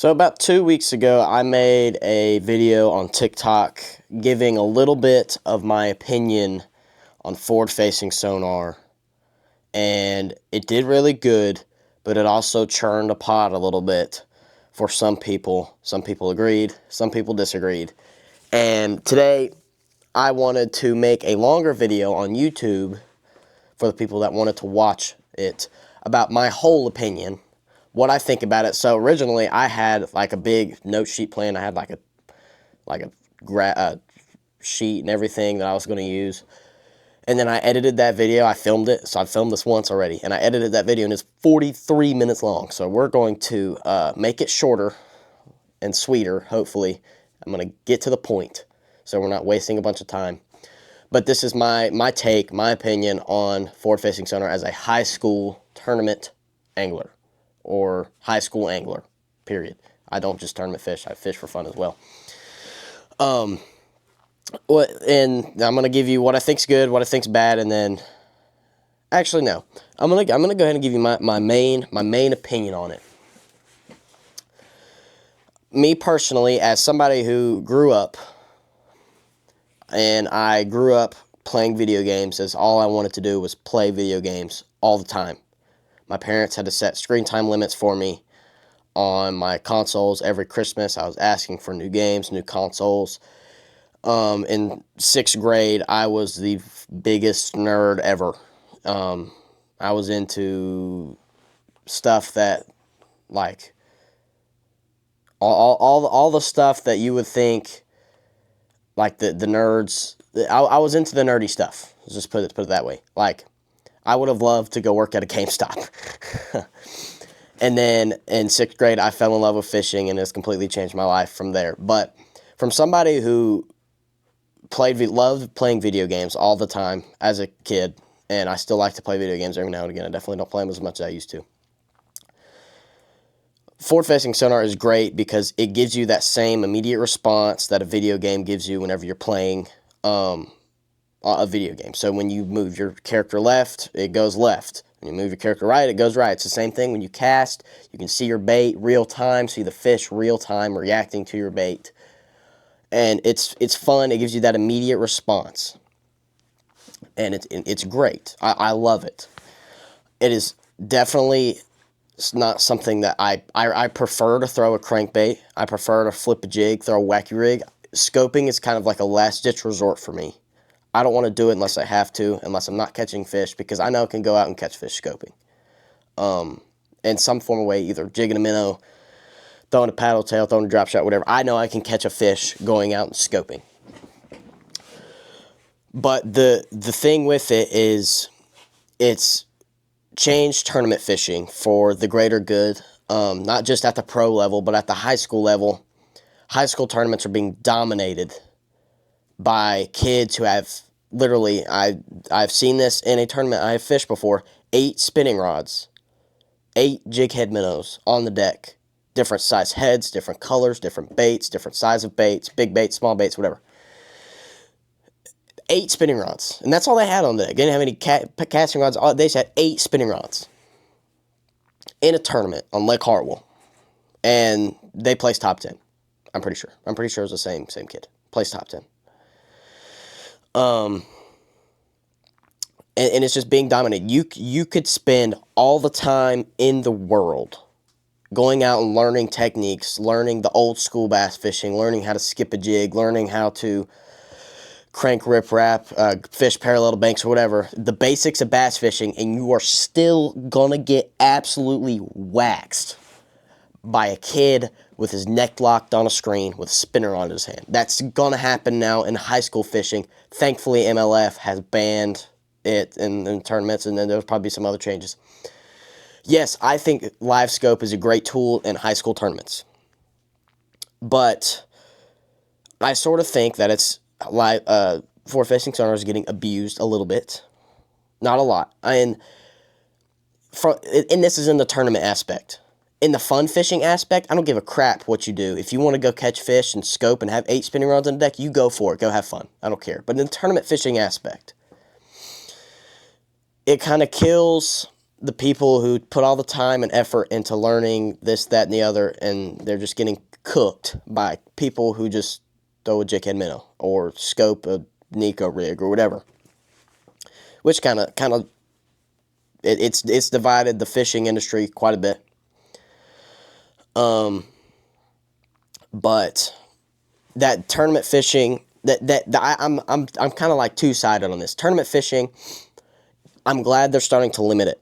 So about 2 weeks ago, I made a video on TikTok giving a little bit of my opinion on forward-facing sonar, and it did really good, but it also churned the pot a little bit for some people. Some people agreed, some people disagreed. And today, I wanted to make a longer video on YouTube for the people that wanted to watch it about my whole opinion, what I think about it. So originally I had like a big note sheet plan. I had like a sheet and everything that I was going to use. And then I edited that video. I filmed it. So I filmed this once already. And I edited that video and it's 43 minutes long. So we're going to make it shorter and sweeter, hopefully. I'm going to get to the point so we're not wasting a bunch of time. But this is my take, my opinion on forward-facing sonar as a high school tournament angler. Or high school angler, period. I don't just tournament fish. I fish for fun as well. And I'm gonna give you what I think's good, what I think's bad, and then actually no, I'm gonna go ahead and give you my main opinion on it. Me personally, as somebody who grew up, and I grew up playing video games, as all I wanted to do was play video games all the time. My parents had to set screen time limits for me on my consoles. Every Christmas, I was asking for new games, new consoles. In 6th grade, I was the biggest nerd ever. I was into stuff that, like, all the stuff that you would think, like the nerds. I was into the nerdy stuff. Let's just put it that way. Like, I would have loved to go work at a GameStop. And then in 6th grade, I fell in love with fishing, and it's completely changed my life from there. But from somebody who loved playing video games all the time as a kid, and I still like to play video games every now and again. I definitely don't play them as much as I used to. Forward-facing sonar is great because it gives you that same immediate response that a video game gives you whenever you're playing a video game. So when you move your character left, it goes left. When you move your character right, it goes right. It's the same thing when you cast. You can see your bait real time, see the fish real time reacting to your bait. And it's fun. It gives you that immediate response. And it's great. I love it. It is definitely not something that I prefer to throw a crankbait. I prefer to flip a jig, throw a wacky rig. Scoping is kind of like a last-ditch resort for me. I don't want to do it unless I have to, unless I'm not catching fish, because I know I can go out and catch fish scoping. In some form of way, either jigging a minnow, throwing a paddle tail, throwing a drop shot, whatever. I know I can catch a fish going out and scoping. But the thing with it is it's changed tournament fishing for the greater good, not just at the pro level, but at the high school level. High school tournaments are being dominated by kids who have literally, I've seen this in a tournament I have fished before, 8 spinning rods, 8 jig head minnows on the deck, different size heads, different colors, different baits, different size of baits, big baits, small baits, whatever. 8 spinning rods, and that's all they had on the deck. They didn't have any casting rods. They just had 8 spinning rods in a tournament on Lake Hartwell, and they placed top 10. I'm pretty sure. I'm pretty sure it was the same kid. Placed top 10. And it's just being dominated. You could spend all the time in the world going out and learning techniques, learning the old school bass fishing, learning how to skip a jig, learning how to crank, rip, wrap, fish parallel to banks or whatever, the basics of bass fishing, and you are still gonna get absolutely waxed by a kid with his neck locked on a screen with a spinner on his hand. That's gonna happen now in high school fishing. Thankfully, MLF has banned it in tournaments, and then there'll probably be some other changes. Yes, I think live scope is a great tool in high school tournaments, but I sort of think that it's forward-facing sonar is getting abused a little bit, not a lot. And this is in the tournament aspect. In the fun fishing aspect, I don't give a crap what you do. If you want to go catch fish and scope and have 8 spinning rods on the deck, you go for it. Go have fun. I don't care. But in the tournament fishing aspect, it kind of kills the people who put all the time and effort into learning this, that, and the other, and they're just getting cooked by people who just throw a jig head minnow or scope a Nico rig or whatever. Which kind of it's divided the fishing industry quite a bit. But that tournament fishing, I'm kind of like two-sided on this. Tournament fishing, I'm glad they're starting to limit it.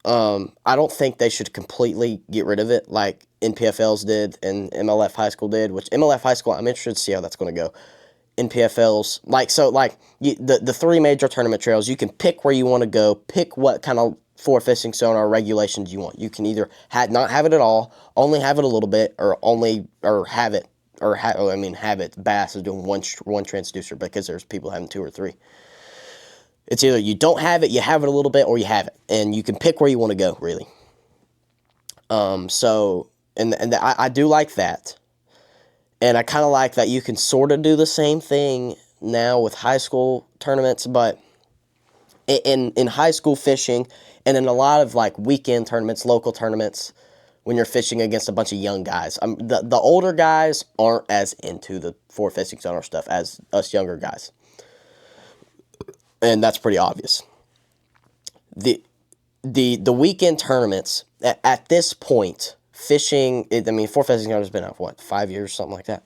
I don't think they should completely get rid of it like NPFLs did and MLF High School did, which MLF High School, I'm interested to see how that's going to go. NPFLs, the three major tournament trails, you can pick where you want to go, pick what kind of forward facing sonar regulations you want. You can either not have it at all, only have it a little bit, or have it bass is doing one transducer because there's people having two or three. It's either you don't have it, you have it a little bit, or you have it, and you can pick where you want to go, really. I do like that. And I kind of like that you can sort of do the same thing now with high school tournaments, but in high school fishing and in a lot of like weekend tournaments, local tournaments, when you're fishing against a bunch of young guys, the older guys aren't as into the forward facing sonar stuff as us younger guys, and that's pretty obvious. The weekend tournaments at this point. Fishing, forward facing sonar has been out for what, 5 years, something like that.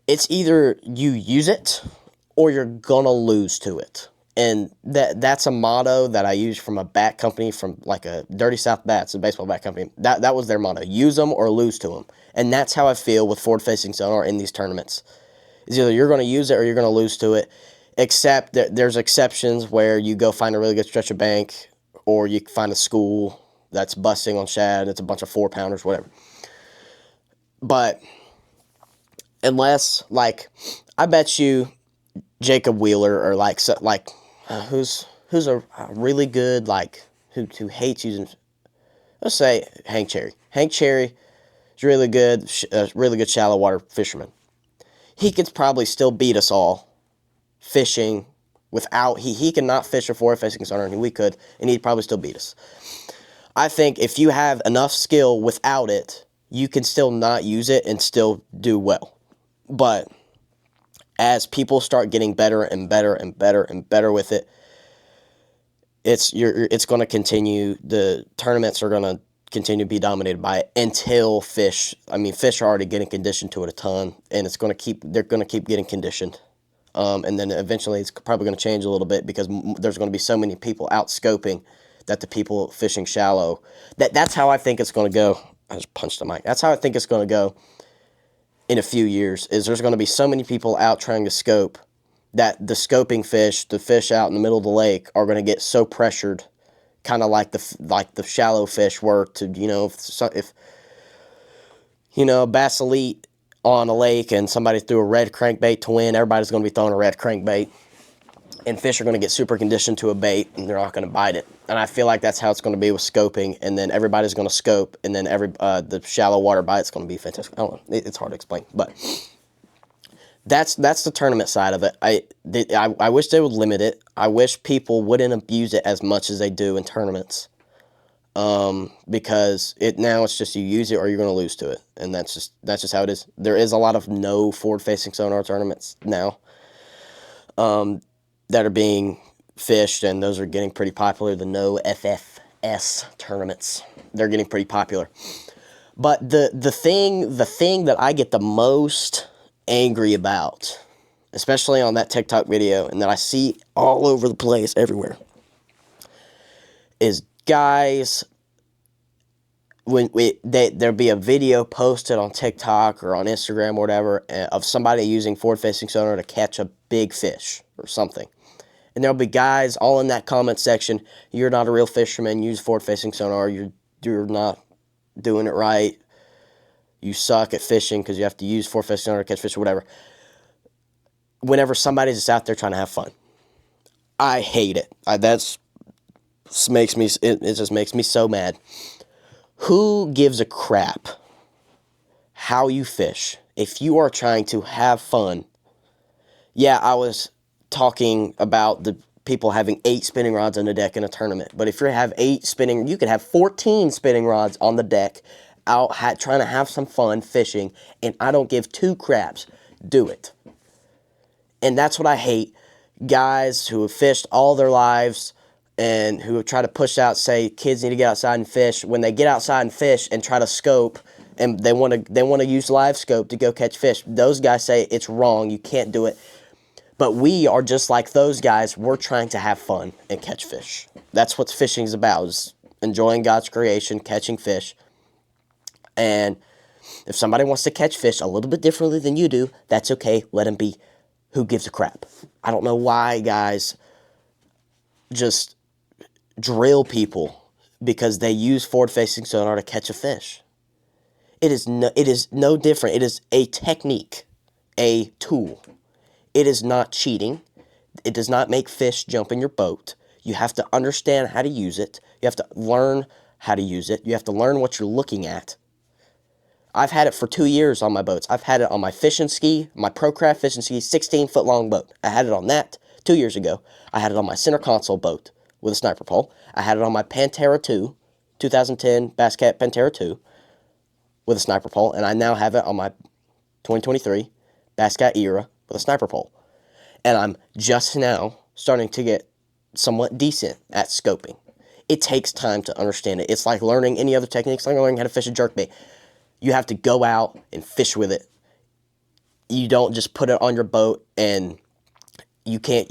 It's either you use it or you're gonna lose to it, and that's a motto that I use from a bat company, from like a Dirty South Bats, a baseball bat company. That was their motto: use them or lose to them, and that's how I feel with forward facing sonar in these tournaments. It's either you're gonna use it or you're gonna lose to it. Except that there's exceptions where you go find a really good stretch of bank, or you find a school that's busting on shad, it's a bunch of 4-pounders, whatever. But unless, like, I bet you Jacob Wheeler, or who's a really good, like, who hates using, let's say Hank Cherry. Hank Cherry is really good shallow water fisherman. He could probably still beat us all fishing without, he cannot fish a forward facing sonar, and we could, and he'd probably still beat us. I think if you have enough skill without it, you can still not use it and still do well. But as people start getting better and better and better and better with it, it's going to continue. The tournaments are going to continue to be dominated by it until fish are already getting conditioned to it a ton, and they're going to keep getting conditioned. And then eventually it's probably going to change a little bit because there's going to be so many people out scoping that the people fishing shallow, that's how I think it's going to go. I just punched the mic. That's how I think it's going to go in a few years, is there's going to be so many people out trying to scope that the scoping fish, the fish out in the middle of the lake, are going to get so pressured, kind of like the shallow fish were to, if Bass Elite on a lake and somebody threw a red crankbait to win, everybody's going to be throwing a red crankbait. And fish are going to get super conditioned to a bait, and they're not going to bite it. And I feel like that's how it's going to be with scoping. And then everybody's going to scope, and then the shallow water bite's going to be fantastic. I don't know. It's hard to explain, but that's the tournament side of it. I wish they would limit it. I wish people wouldn't abuse it as much as they do in tournaments. Because now it's just you use it or you're going to lose to it, and that's just how it is. There is a lot of no forward facing sonar tournaments now. That are being fished, and those are getting pretty popular. The no FFS tournaments, they're getting pretty popular. But the thing that I get the most angry about, especially on that TikTok video, and that I see all over the place everywhere, is guys, there'll be a video posted on TikTok or on Instagram or whatever of somebody using forward facing sonar to catch a big fish or something. And there'll be guys all in that comment section, you're not a real fisherman, use forward facing sonar, you're not doing it right, you suck at fishing because you have to use forward facing sonar to catch fish or whatever. Whenever somebody's just out there trying to have fun. I hate it. It just makes me so mad. Who gives a crap how you fish if you are trying to have fun? Yeah, I was talking about people having 8 spinning rods on the deck in a tournament. But if you have 8 spinning, you could have 14 spinning rods on the deck out trying to have some fun fishing, and I don't give 2 craps. Do it. And that's what I hate. Guys who have fished all their lives and who try to push out, say kids need to get outside and fish. When they get outside and fish and try to scope, and they want to use live scope to go catch fish, those guys say it's wrong, you can't do it. But we are just like those guys. We're trying to have fun and catch fish. That's what fishing is about, is enjoying God's creation, catching fish. And if somebody wants to catch fish a little bit differently than you do, that's okay. Let them be. Who gives a crap? I don't know why guys just drill people because they use forward-facing sonar to catch a fish. It is no different. It is a technique, a tool. It is not cheating. It does not make fish jump in your boat. You have to understand how to use it. You have to learn how to use it. You have to learn what you're looking at. I've had it for 2 years on my boats. I've had it on my fishing ski, my ProCraft fishing ski, 16-foot long boat. I had it on that 2 years ago. I had it on my center console boat with a sniper pole. I had it on my Pantera 2, 2010 Bass Cat Pantera 2 with a sniper pole. And I now have it on my 2023 Bass Cat Era with a sniper pole. And I'm just now starting to get somewhat decent at scoping. It takes time to understand it. It's like learning any other technique. It's like learning how to fish a jerkbait. You have to go out and fish with it. You don't just put it on your boat and you can't,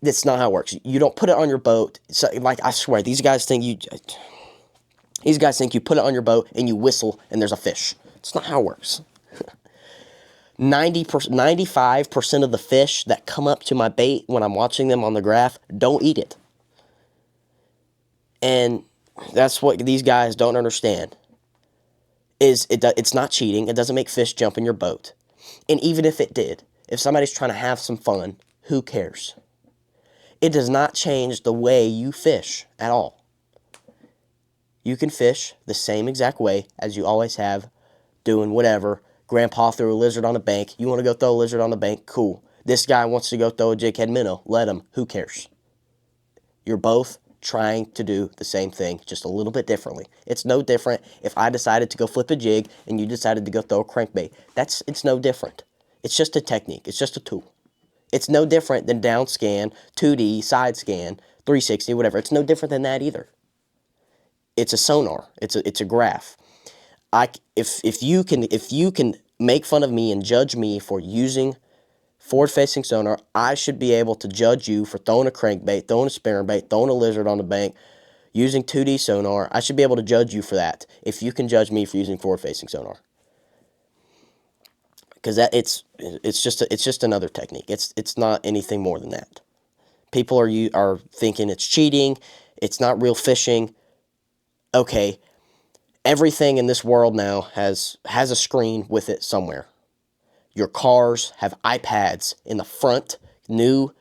that's not how it works. You don't put it on your boat. So, like, I swear, these guys think you put it on your boat and you whistle and there's a fish. It's not how it works. 95% of the fish that come up to my bait when I'm watching them on the graph don't eat it. And that's what these guys don't understand. It's not cheating. It doesn't make fish jump in your boat. And even if it did, if somebody's trying to have some fun, who cares? It does not change the way you fish at all. You can fish the same exact way as you always have, doing whatever. Grandpa threw a lizard on the bank. You want to go throw a lizard on the bank? Cool. This guy wants to go throw a jighead minnow. Let him. Who cares? You're both trying to do the same thing, just a little bit differently. It's no different if I decided to go flip a jig and you decided to go throw a crankbait. It's no different. It's just a technique. It's just a tool. It's no different than down scan, 2D, side scan, 360, whatever. It's no different than that either. It's a sonar. It's a graph. If you can make fun of me and judge me for using forward-facing sonar, I should be able to judge you for throwing a crankbait, throwing a spinnerbait, throwing a lizard on the bank, using 2D sonar. I should be able to judge you for that if you can judge me for using forward-facing sonar. Because it's just another technique. It's not anything more than that. People are thinking it's cheating. It's not real fishing. Okay, everything in this world now has a screen with it somewhere. Your cars have iPads in the front. New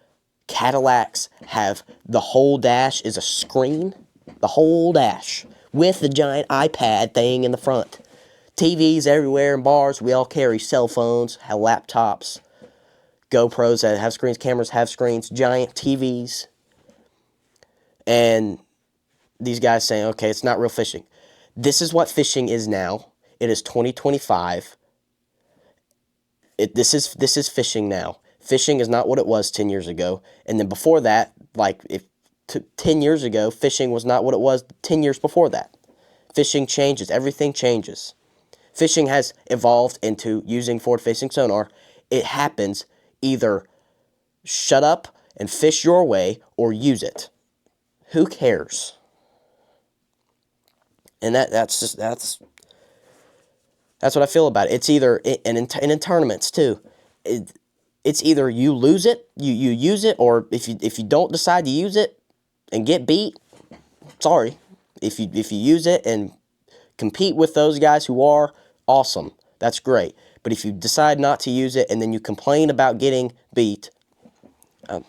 Cadillacs have the whole dash is a screen. The whole dash with the giant iPad thing in the front. TVs everywhere in bars. We all carry cell phones, have laptops, GoPros that have screens, cameras have screens, giant TVs. And these guys saying, okay, it's not real fishing. This is what fishing is now. It is 2025. This is fishing now. Fishing is not what it was 10 years ago. And then before that, 10 years ago, fishing was not what it was 10 years before that. Fishing changes. Everything changes. Fishing has evolved into using forward-facing sonar. It happens either shut up and fish your way or use it. Who cares? And that's what I feel about it. It's either, and in tournaments too, it's either you lose it, you use it, or if you don't decide to use it and get beat, sorry. If you use it and compete with those guys who are, awesome. That's great. But if you decide not to use it and then you complain about getting beat, oh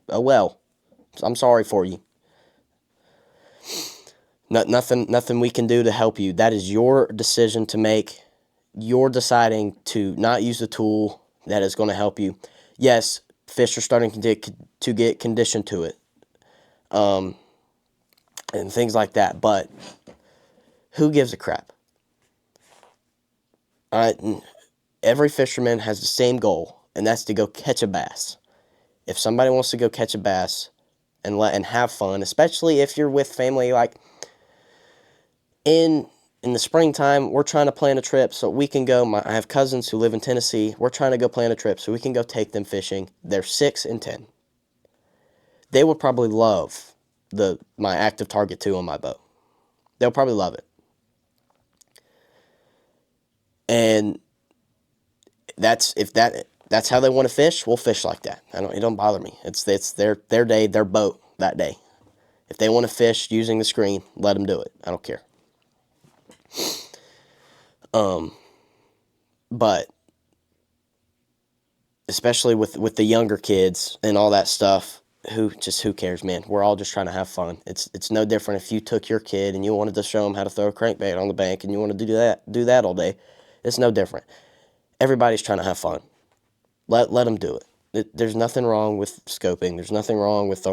well, I'm sorry for you. Nothing we can do to help you. That is your decision to make. You're deciding to not use the tool that is going to help you. Yes, Fish are starting to get conditioned to it, and things like that. But who gives a crap? Every fisherman has the same goal, and that's to go catch a bass. If somebody wants to go catch a bass and have fun, especially if you're with family, like in the springtime, we're trying to plan a trip so we can go. I have cousins who live in Tennessee. We're trying to go plan a trip so we can go take them fishing. They're 6 and 10. They would probably love my active target 2 on my boat. They'll probably love it. And that's how they want to fish, we'll fish like that. It don't bother me. It's their day, their boat that day. If they want to fish using the screen, let them do it. I don't care. But especially with the younger kids and all that stuff, who cares, man? We're all just trying to have fun. It's no different if you took your kid and you wanted to show them how to throw a crankbait on the bank and you wanted to do that all day. It's no different. Everybody's trying to have fun. Let them do it. There's nothing wrong with scoping. There's nothing wrong with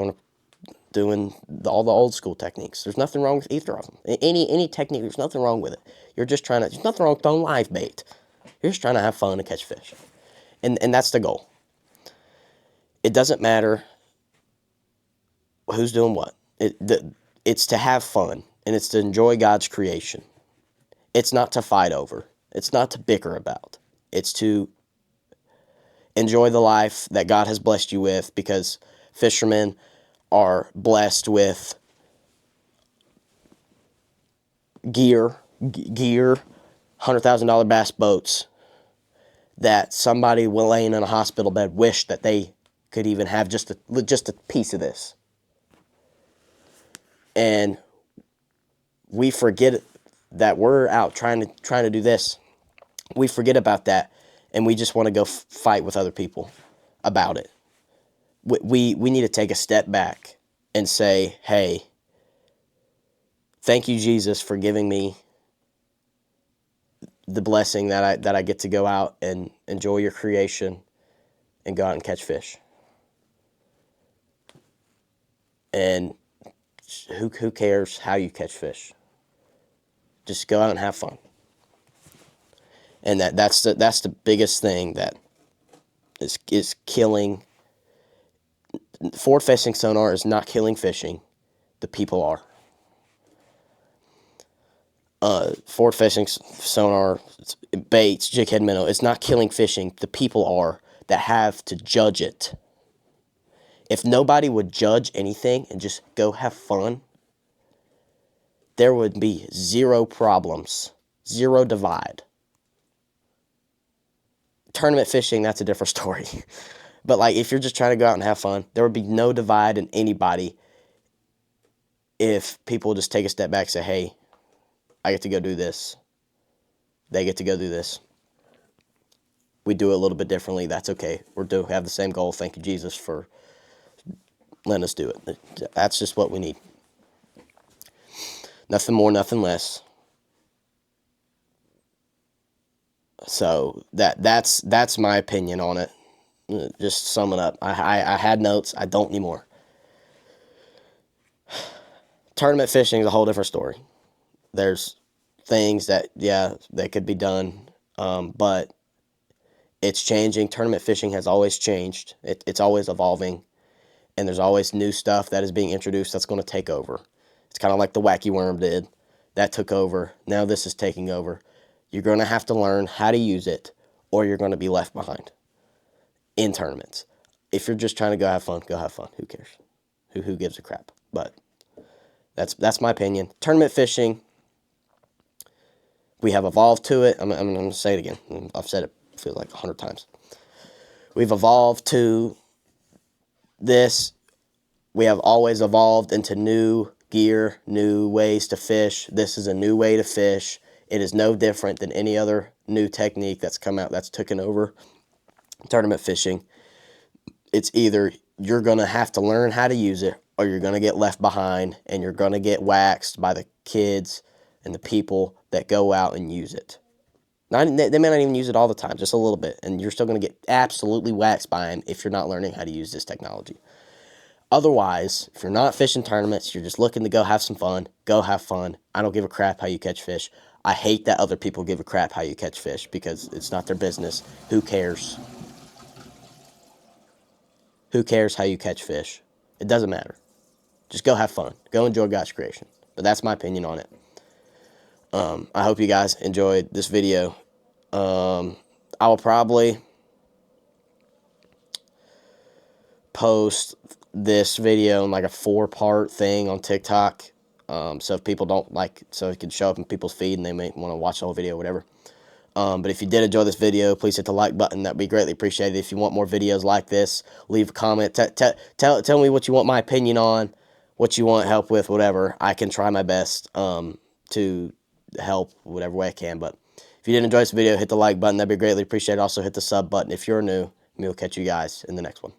doing all the old school techniques. There's nothing wrong with either of them. Any technique, there's nothing wrong with it. There's nothing wrong with throwing live bait. You're just trying to have fun and catch fish. And that's the goal. It doesn't matter who's doing what. It's to have fun, and it's to enjoy God's creation. It's not to fight over. It's not to bicker about. It's to enjoy the life that God has blessed you with, because fishermen are blessed with gear, $100,000 bass boats that somebody laying in a hospital bed wished that they could even have just a piece of this. And we forget that we're out trying to do this. We forget about that, and we just want to go fight with other people about it. We need to take a step back and say, hey, thank you, Jesus, for giving me the blessing that I get to go out and enjoy your creation and go out and catch fish. And who cares how you catch fish? Just go out and have fun. And that's the biggest thing that is killing. Forward facing sonar is not killing fishing. The people are. Forward facing sonar, baits, jig head minnow, it's not killing fishing. The people are that have to judge it. If nobody would judge anything and just go have fun, there would be zero problems, zero divide. Tournament fishing, that's a different story. But like, if you're just trying to go out and have fun, there would be no divide in anybody if people just take a step back and say, hey, I get to go do this. They get to go do this. We do it a little bit differently. That's okay. We have the same goal. Thank you, Jesus, for letting us do it. That's just what we need. Nothing more, nothing less. So that's my opinion on it. Just summing up. I had notes. I don't anymore. Tournament fishing is a whole different story. There's things that could be done, but it's changing. Tournament fishing has always changed. It's always evolving, and there's always new stuff that is being introduced that's going to take over. It's kind of like the wacky worm did. That took over. Now this is taking over. You're going to have to learn how to use it, or you're going to be left behind in tournaments. If you're just trying to go have fun, go have fun. Who cares? Who gives a crap? But that's my opinion. Tournament fishing, we have evolved to it. I'm going to say it again. I've said it, I feel like 100 times. We've evolved to this. We have always evolved into new gear, new ways to fish. This is a new way to fish. It is no different than any other new technique that's come out that's taken over tournament fishing. It's either you're going to have to learn how to use it, or you're going to get left behind, and you're going to get waxed by the kids and the people that go out and use it. They may not even use it all the time, just a little bit, and you're still going to get absolutely waxed by them if you're not learning how to use this technology. Otherwise, if you're not fishing tournaments, you're just looking to go have some fun, go have fun. I don't give a crap how you catch fish. I hate that other people give a crap how you catch fish because it's not their business. Who cares? Who cares how you catch fish? It doesn't matter. Just go have fun. Go enjoy God's creation. But that's my opinion on it. I hope you guys enjoyed this video. I will probably post this video in like a 4-part thing on TikTok. So if people don't like, so it can show up in people's feed and they may want to watch the whole video or whatever. But if you did enjoy this video, please hit the like button. That'd be greatly appreciated. If you want more videos like this, leave a comment. Tell me what you want my opinion on, what you want help with, whatever. I can try my best to help whatever way I can. But if you did enjoy this video, hit the like button. That'd be greatly appreciated. Also, hit the sub button if you're new. And we'll catch you guys in the next one.